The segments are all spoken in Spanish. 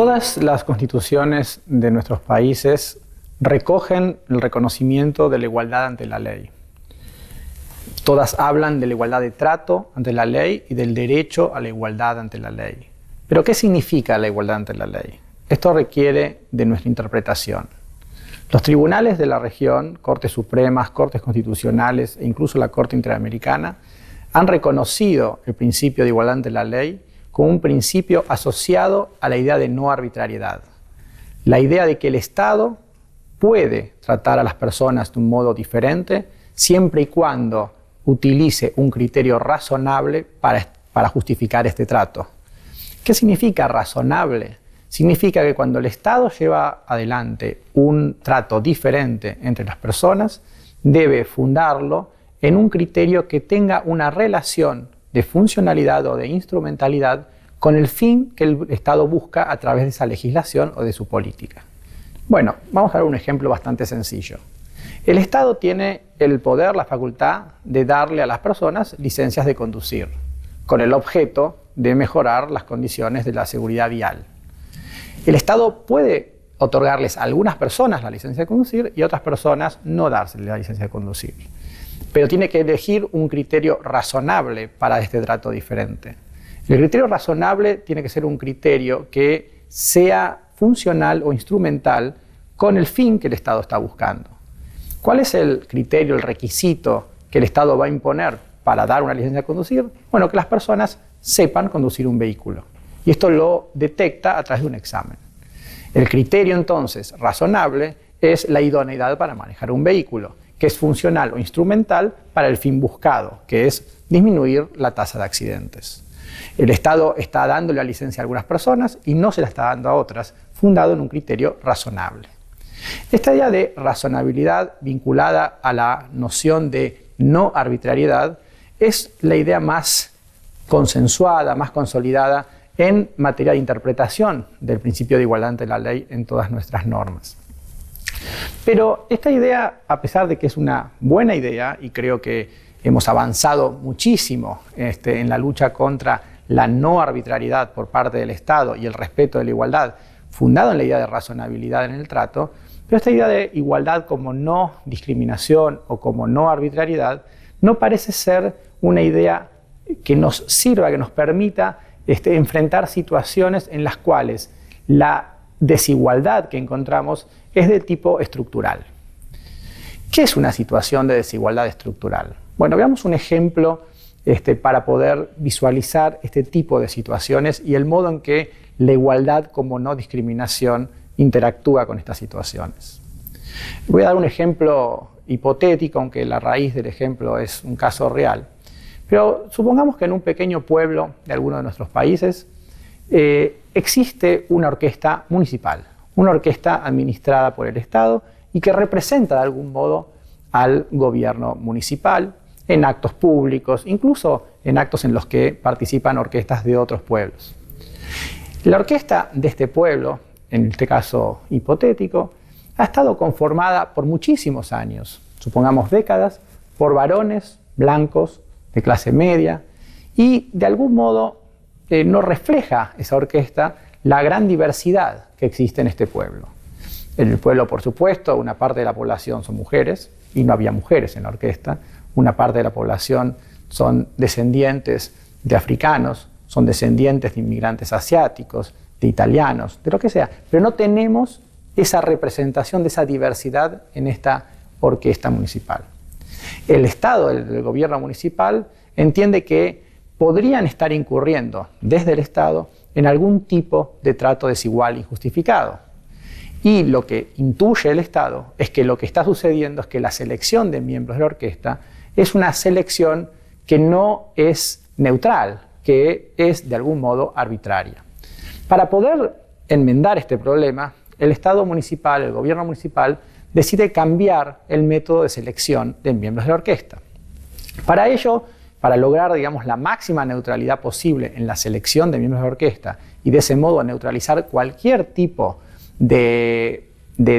Todas las constituciones de nuestros países recogen el reconocimiento de la igualdad ante la ley. Todas hablan de la igualdad de trato ante la ley y del derecho a la igualdad ante la ley. Pero ¿qué significa la igualdad ante la ley? Esto requiere de nuestra interpretación. Los tribunales de la región, Cortes Supremas, Cortes Constitucionales e incluso la Corte Interamericana han reconocido el principio de igualdad ante la ley como un principio asociado a la idea de no arbitrariedad. La idea de que el Estado puede tratar a las personas de un modo diferente siempre y cuando utilice un criterio razonable para justificar este trato. ¿Qué significa razonable? Significa que cuando el Estado lleva adelante un trato diferente entre las personas, debe fundarlo en un criterio que tenga una relación de funcionalidad o de instrumentalidad con el fin que el Estado busca a través de esa legislación o de su política. Bueno, vamos a dar un ejemplo bastante sencillo. El Estado tiene el poder, la facultad de darle a las personas licencias de conducir, con el objeto de mejorar las condiciones de la seguridad vial. El Estado puede otorgarles a algunas personas la licencia de conducir y a otras personas no darse la licencia de conducir. Pero tiene que elegir un criterio razonable para este trato diferente. El criterio razonable tiene que ser un criterio que sea funcional o instrumental con el fin que el Estado está buscando. ¿Cuál es el criterio, el requisito que el Estado va a imponer para dar una licencia de conducir? Bueno, que las personas sepan conducir un vehículo. Y esto lo detecta a través de un examen. El criterio entonces razonable es la idoneidad para manejar un vehículo, que es funcional o instrumental para el fin buscado, que es disminuir la tasa de accidentes. El Estado está dándole la licencia a algunas personas y no se la está dando a otras, fundado en un criterio razonable. Esta idea de razonabilidad vinculada a la noción de no arbitrariedad es la idea más consensuada, más consolidada en materia de interpretación del principio de igualdad ante la ley en todas nuestras normas. Pero esta idea, a pesar de que es una buena idea, y creo que hemos avanzado muchísimo en la lucha contra la no arbitrariedad por parte del Estado y el respeto de la igualdad, fundado en la idea de razonabilidad en el trato, pero esta idea de igualdad como no discriminación o como no arbitrariedad no parece ser una idea que nos sirva, que nos permita enfrentar situaciones en las cuales la desigualdad que encontramos es de tipo estructural. ¿Qué es una situación de desigualdad estructural? Bueno, veamos un ejemplo para poder visualizar este tipo de situaciones y el modo en que la igualdad como no discriminación interactúa con estas situaciones. Voy a dar un ejemplo hipotético, aunque la raíz del ejemplo es un caso real. Pero supongamos que en un pequeño pueblo de alguno de nuestros países existe una orquesta municipal, una orquesta administrada por el Estado y que representa de algún modo al gobierno municipal en actos públicos, incluso en actos en los que participan orquestas de otros pueblos. La orquesta de este pueblo, en este caso hipotético, ha estado conformada por muchísimos años, supongamos décadas, por varones blancos de clase media y de algún modo no refleja esa orquesta la gran diversidad que existe en este pueblo. En el pueblo, por supuesto, una parte de la población son mujeres y no había mujeres en la orquesta. Una parte de la población son descendientes de africanos, son descendientes de inmigrantes asiáticos, de italianos, de lo que sea. Pero no tenemos esa representación de esa diversidad en esta orquesta municipal. El Estado, el gobierno municipal, entiende que podrían estar incurriendo desde el Estado en algún tipo de trato desigual injustificado. Y lo que intuye el Estado es que lo que está sucediendo es que la selección de miembros de la orquesta es una selección que no es neutral, que es de algún modo arbitraria. Para poder enmendar este problema, el Estado municipal, el gobierno municipal, decide cambiar el método de selección de miembros de la orquesta. Para ello, para lograr, digamos, la máxima neutralidad posible en la selección de miembros de la orquesta y de ese modo neutralizar cualquier tipo de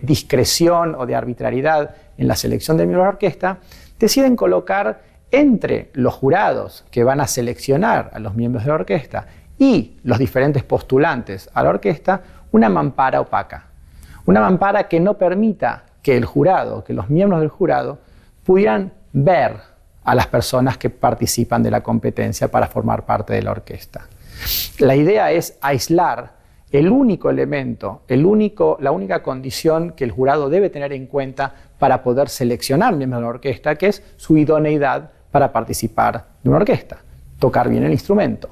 discreción o de arbitrariedad en la selección de miembros de la orquesta, deciden colocar entre los jurados que van a seleccionar a los miembros de la orquesta y los diferentes postulantes a la orquesta una mampara opaca. Una mampara que no permita que el jurado, que los miembros del jurado pudieran ver a las personas que participan de la competencia para formar parte de la orquesta. La idea es aislar el único elemento, la única condición que el jurado debe tener en cuenta para poder seleccionar miembros de la orquesta, que es su idoneidad para participar de una orquesta, tocar bien el instrumento.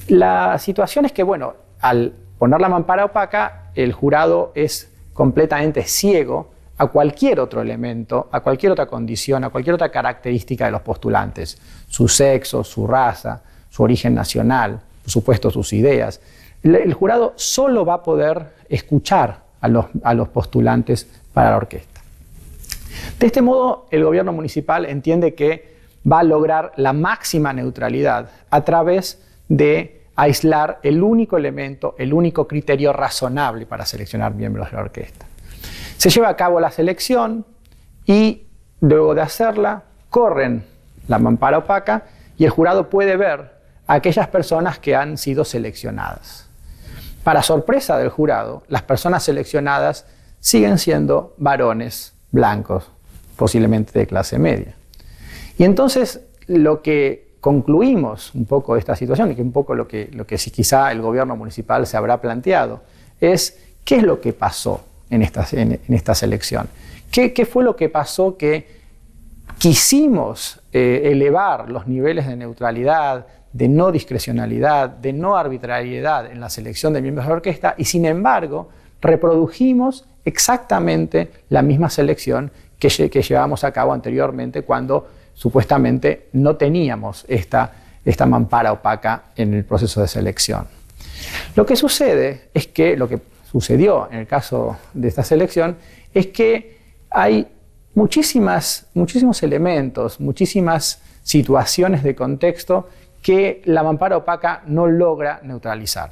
La situación es que, bueno, al poner la mampara opaca, el jurado es completamente ciego a cualquier otro elemento, a cualquier otra condición, a cualquier otra característica de los postulantes, su sexo, su raza, su origen nacional, por supuesto sus ideas. El jurado solo va a poder escuchar a los postulantes para la orquesta. De este modo, el gobierno municipal entiende que va a lograr la máxima neutralidad a través de aislar el único elemento, el único criterio razonable para seleccionar miembros de la orquesta. Se lleva a cabo la selección y luego de hacerla corren la mampara opaca y el jurado puede ver a aquellas personas que han sido seleccionadas. Para sorpresa del jurado, las personas seleccionadas siguen siendo varones blancos, posiblemente de clase media. Y entonces lo que concluimos un poco de esta situación, y que un poco lo que sí, quizá el gobierno municipal se habrá planteado, es qué es lo que pasó en esta selección. ¿Qué fue lo que pasó que quisimos elevar los niveles de neutralidad, de no discrecionalidad, de no arbitrariedad en la selección de miembros de la orquesta y sin embargo reprodujimos exactamente la misma selección que llevábamos a cabo anteriormente cuando supuestamente no teníamos esta mampara opaca en el proceso de selección? Lo que sucede es que, lo que sucedió en el caso de esta selección, es que hay muchísimos elementos, muchísimas situaciones de contexto que la mampara opaca no logra neutralizar.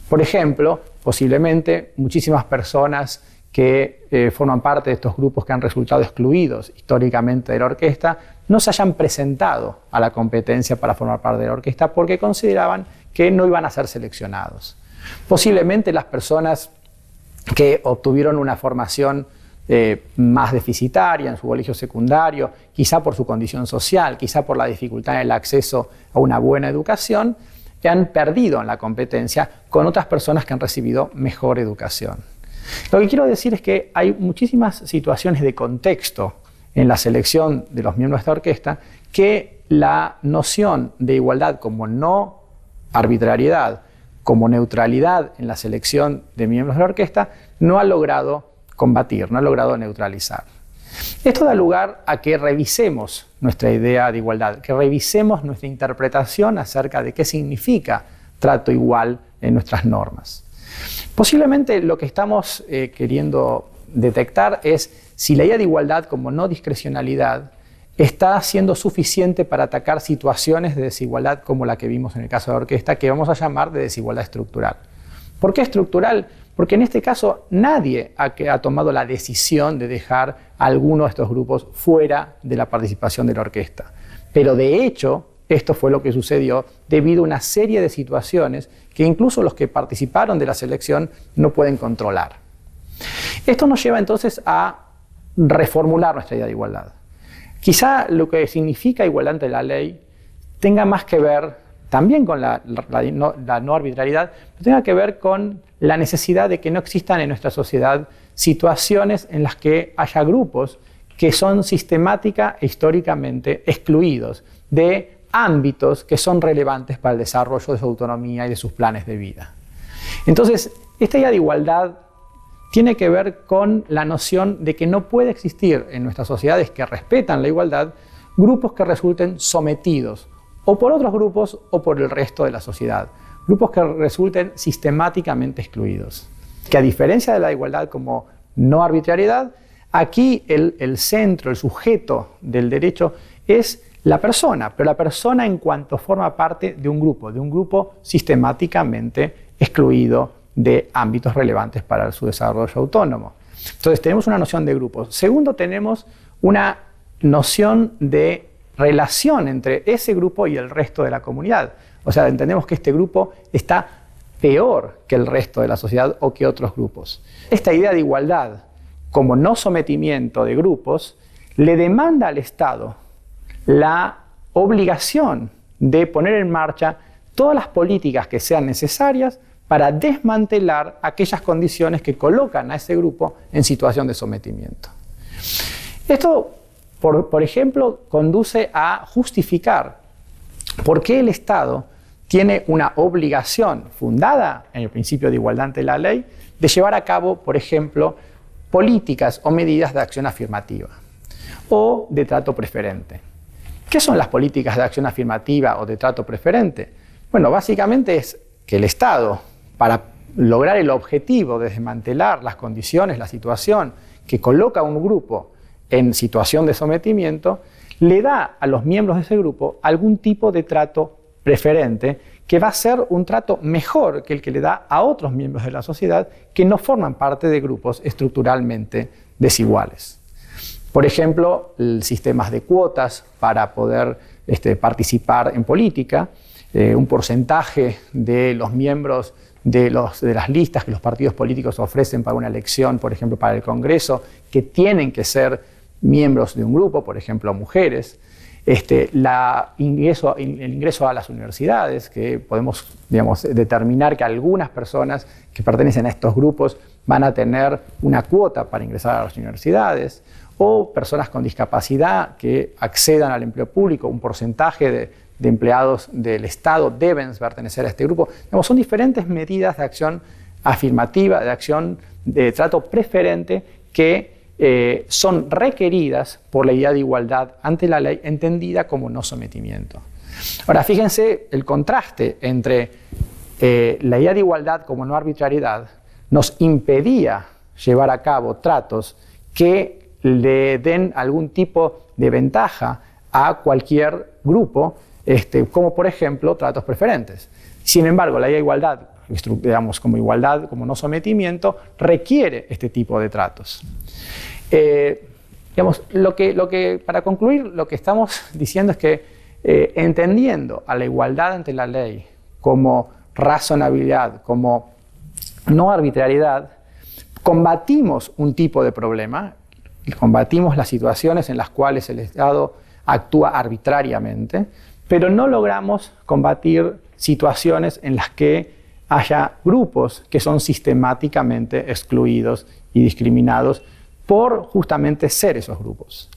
Por ejemplo, posiblemente muchísimas personas que forman parte de estos grupos que han resultado excluidos históricamente de la orquesta no se hayan presentado a la competencia para formar parte de la orquesta porque consideraban que no iban a ser seleccionados. Posiblemente las personas que obtuvieron una formación más deficitaria en su colegio secundario, quizá por su condición social, quizá por la dificultad en el acceso a una buena educación, han perdido en la competencia con otras personas que han recibido mejor educación. Lo que quiero decir es que hay muchísimas situaciones de contexto en la selección de los miembros de esta orquesta que la noción de igualdad como no arbitrariedad, como neutralidad en la selección de miembros de la orquesta, no ha logrado combatir, no ha logrado neutralizar. Esto da lugar a que revisemos nuestra idea de igualdad, que revisemos nuestra interpretación acerca de qué significa trato igual en nuestras normas. Posiblemente lo que estamos queriendo detectar es si la idea de igualdad como no discrecionalidad está siendo suficiente para atacar situaciones de desigualdad como la que vimos en el caso de la orquesta, que vamos a llamar de desigualdad estructural. ¿Por qué estructural? Porque en este caso nadie ha tomado la decisión de dejar a alguno de estos grupos fuera de la participación de la orquesta. Pero de hecho, esto fue lo que sucedió debido a una serie de situaciones que incluso los que participaron de la selección no pueden controlar. Esto nos lleva entonces a reformular nuestra idea de igualdad. Quizá lo que significa igualdad ante la ley tenga más que ver también con la no arbitrariedad, pero tenga que ver con la necesidad de que no existan en nuestra sociedad situaciones en las que haya grupos que son sistemática e históricamente excluidos de ámbitos que son relevantes para el desarrollo de su autonomía y de sus planes de vida. Entonces, esta idea de igualdad tiene que ver con la noción de que no puede existir en nuestras sociedades que respetan la igualdad grupos que resulten sometidos o por otros grupos o por el resto de la sociedad, grupos que resulten sistemáticamente excluidos. Que a diferencia de la igualdad como no arbitrariedad, aquí el centro, el sujeto del derecho es la persona, pero la persona en cuanto forma parte de un grupo sistemáticamente excluido de ámbitos relevantes para su desarrollo autónomo. Entonces tenemos una noción de grupos. Segundo, tenemos una noción de relación entre ese grupo y el resto de la comunidad. O sea, entendemos que este grupo está peor que el resto de la sociedad o que otros grupos. Esta idea de igualdad como no sometimiento de grupos le demanda al Estado la obligación de poner en marcha todas las políticas que sean necesarias para desmantelar aquellas condiciones que colocan a ese grupo en situación de sometimiento. Esto, por ejemplo, conduce a justificar por qué el Estado tiene una obligación fundada en el principio de igualdad ante la ley de llevar a cabo, por ejemplo, políticas o medidas de acción afirmativa o de trato preferente. ¿Qué son las políticas de acción afirmativa o de trato preferente? Bueno, básicamente es que el Estado, para lograr el objetivo de desmantelar las condiciones, la situación que coloca a un grupo en situación de sometimiento, le da a los miembros de ese grupo algún tipo de trato preferente que va a ser un trato mejor que el que le da a otros miembros de la sociedad que no forman parte de grupos estructuralmente desiguales. Por ejemplo, sistemas de cuotas para poder participar en política, un porcentaje de los miembros de las listas que los partidos políticos ofrecen para una elección, por ejemplo, para el Congreso, que tienen que ser miembros de un grupo, por ejemplo, mujeres. El ingreso a las universidades, que podemos, determinar que algunas personas que pertenecen a estos grupos van a tener una cuota para ingresar a las universidades, o personas con discapacidad que accedan al empleo público, un porcentaje de empleados del Estado deben pertenecer a este grupo. Son diferentes medidas de acción afirmativa, de acción de trato preferente que son requeridas por la idea de igualdad ante la ley, entendida como no sometimiento. Ahora, fíjense el contraste entre la idea de igualdad como no arbitrariedad nos impedía llevar a cabo tratos que le den algún tipo de ventaja a cualquier grupo, como por ejemplo tratos preferentes. Sin embargo, la idea de igualdad, como igualdad, como no sometimiento, requiere este tipo de tratos. Para concluir, lo que estamos diciendo es que entendiendo a la igualdad ante la ley como razonabilidad, como no arbitrariedad, combatimos un tipo de problema, combatimos las situaciones en las cuales el Estado actúa arbitrariamente, pero no logramos combatir situaciones en las que haya grupos que son sistemáticamente excluidos y discriminados por justamente ser esos grupos.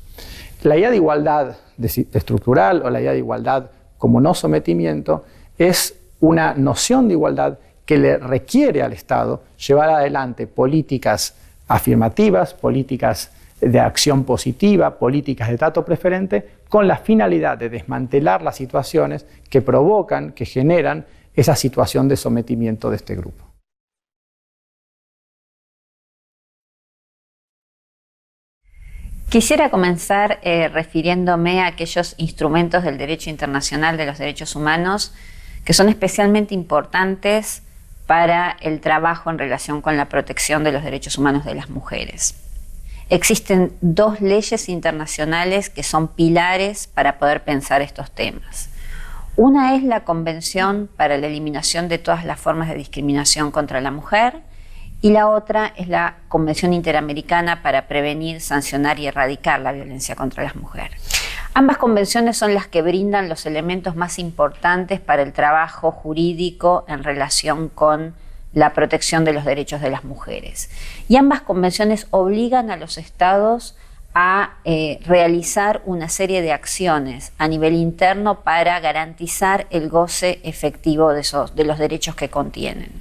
La idea de igualdad estructural o la idea de igualdad como no sometimiento es una noción de igualdad que le requiere al Estado llevar adelante políticas afirmativas, políticas de acción positiva, políticas de trato preferente, con la finalidad de desmantelar las situaciones que provocan, que generan esa situación de sometimiento de este grupo. Quisiera comenzar refiriéndome a aquellos instrumentos del derecho internacional de los derechos humanos que son especialmente importantes para el trabajo en relación con la protección de los derechos humanos de las mujeres. Existen dos leyes internacionales que son pilares para poder pensar estos temas. Una es la Convención para la Eliminación de todas las formas de discriminación contra la mujer y la otra es la Convención Interamericana para prevenir, sancionar y erradicar la violencia contra las mujeres. Ambas convenciones son las que brindan los elementos más importantes para el trabajo jurídico en relación con la protección de los derechos de las mujeres. Y ambas convenciones obligan a los estados a realizar una serie de acciones a nivel interno para garantizar el goce efectivo de los derechos que contienen.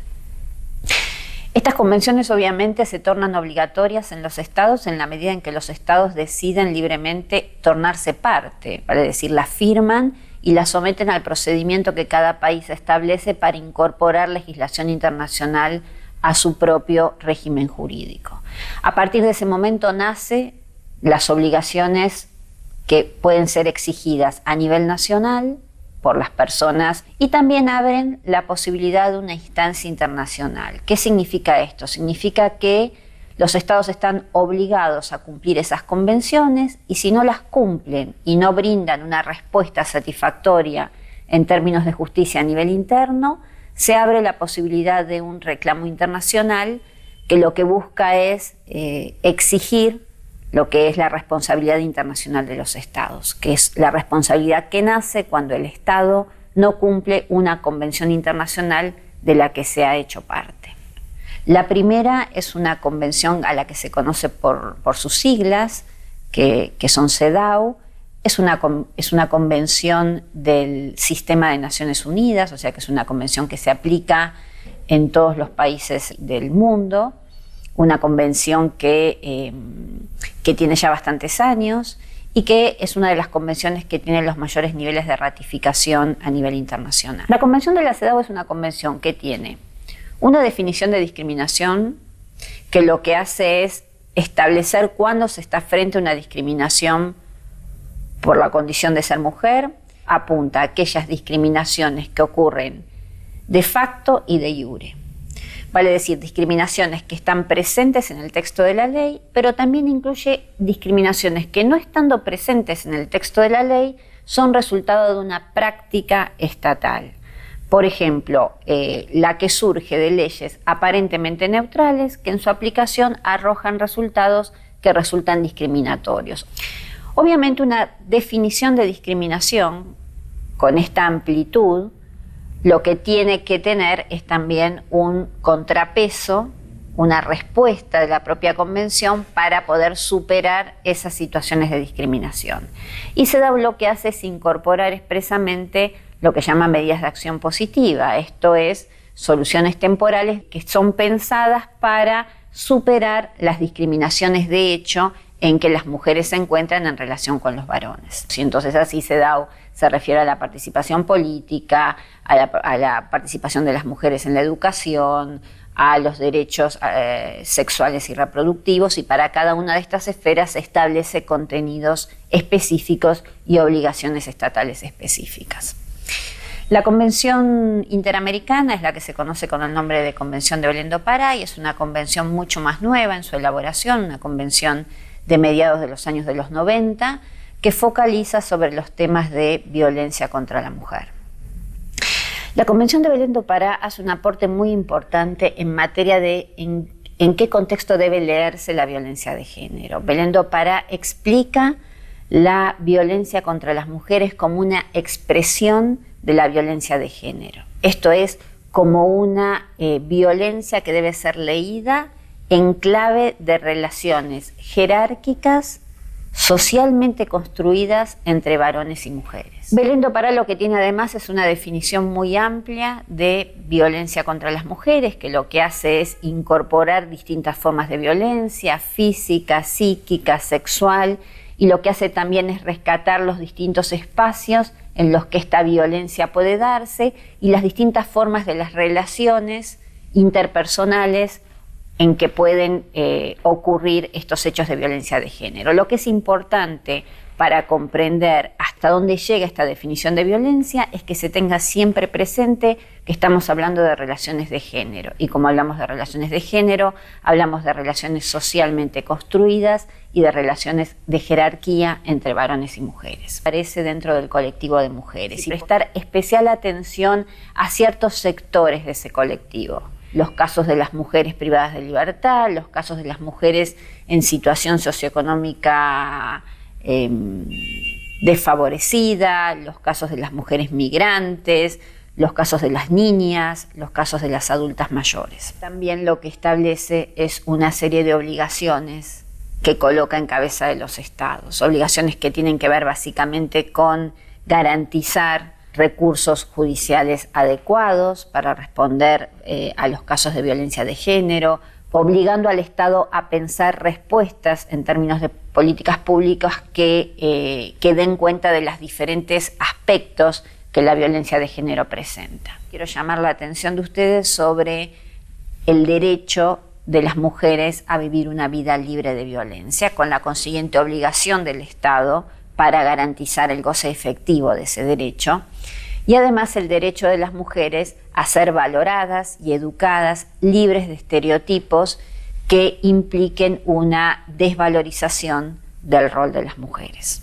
Estas convenciones obviamente se tornan obligatorias en los estados en la medida en que los estados deciden libremente tornarse parte, vale decir, las firman y las someten al procedimiento que cada país establece para incorporar legislación internacional a su propio régimen jurídico. A partir de ese momento nacen las obligaciones que pueden ser exigidas a nivel nacional por las personas y también abren la posibilidad de una instancia internacional. ¿Qué significa esto? Significa que los estados están obligados a cumplir esas convenciones y si no las cumplen y no brindan una respuesta satisfactoria en términos de justicia a nivel interno, se abre la posibilidad de un reclamo internacional que lo que busca es exigir lo que es la responsabilidad internacional de los estados, que es la responsabilidad que nace cuando el Estado no cumple una convención internacional de la que se ha hecho parte. La primera es una convención a la que se conoce por sus siglas, que son CEDAW. Es una convención del sistema de Naciones Unidas, o sea que es una convención que se aplica en todos los países del mundo, una convención que tiene ya bastantes años y que es una de las convenciones que tiene los mayores niveles de ratificación a nivel internacional. La Convención de la CEDAW es una convención que tiene una definición de discriminación que lo que hace es establecer cuándo se está frente a una discriminación por la condición de ser mujer, apunta a aquellas discriminaciones que ocurren de facto y de iure. Vale decir, discriminaciones que están presentes en el texto de la ley, pero también incluye discriminaciones que no estando presentes en el texto de la ley son resultado de una práctica estatal. Por ejemplo, la que surge de leyes aparentemente neutrales que en su aplicación arrojan resultados que resultan discriminatorios. Obviamente una definición de discriminación con esta amplitud lo que tiene que tener es también un contrapeso, una respuesta de la propia convención para poder superar esas situaciones de discriminación. Y CEDAW lo que hace es incorporar expresamente lo que llama medidas de acción positiva, esto es soluciones temporales que son pensadas para superar las discriminaciones de hecho en que las mujeres se encuentran en relación con los varones. Y entonces así CEDAW se refiere a la participación política, a la participación de las mujeres en la educación, a los derechos sexuales y reproductivos, y para cada una de estas esferas se establece contenidos específicos y obligaciones estatales específicas. La Convención Interamericana es la que se conoce con el nombre de Convención de Belén do Pará y es una convención mucho más nueva en su elaboración, una convención de mediados de los años de los 90, que focaliza sobre los temas de violencia contra la mujer. La Convención de Belén do Pará hace un aporte muy importante en materia de en qué contexto debe leerse la violencia de género. Belén do Pará explica la violencia contra las mujeres como una expresión de la violencia de género. Esto es como una violencia que debe ser leída en clave de relaciones jerárquicas socialmente construidas entre varones y mujeres. Belén do Pará lo que tiene además es una definición muy amplia de violencia contra las mujeres, que lo que hace es incorporar distintas formas de violencia, física, psíquica, sexual, y lo que hace también es rescatar los distintos espacios en los que esta violencia puede darse y las distintas formas de las relaciones interpersonales en que pueden ocurrir estos hechos de violencia de género. Lo que es importante para comprender hasta dónde llega esta definición de violencia es que se tenga siempre presente que estamos hablando de relaciones de género. Y como hablamos de relaciones de género, hablamos de relaciones socialmente construidas y de relaciones de jerarquía entre varones y mujeres. Aparece dentro del colectivo de mujeres y prestar especial atención a ciertos sectores de ese colectivo. Los casos de las mujeres privadas de libertad, los casos de las mujeres en situación socioeconómica desfavorecida, los casos de las mujeres migrantes, los casos de las niñas, los casos de las adultas mayores. También lo que establece es una serie de obligaciones que coloca en cabeza de los estados, obligaciones que tienen que ver básicamente con garantizar recursos judiciales adecuados para responder a los casos de violencia de género, obligando al Estado a pensar respuestas en términos de políticas públicas que den cuenta de los diferentes aspectos que la violencia de género presenta. Quiero llamar la atención de ustedes sobre el derecho de las mujeres a vivir una vida libre de violencia, con la consiguiente obligación del Estado para garantizar el goce efectivo de ese derecho, y además el derecho de las mujeres a ser valoradas y educadas, libres de estereotipos que impliquen una desvalorización del rol de las mujeres.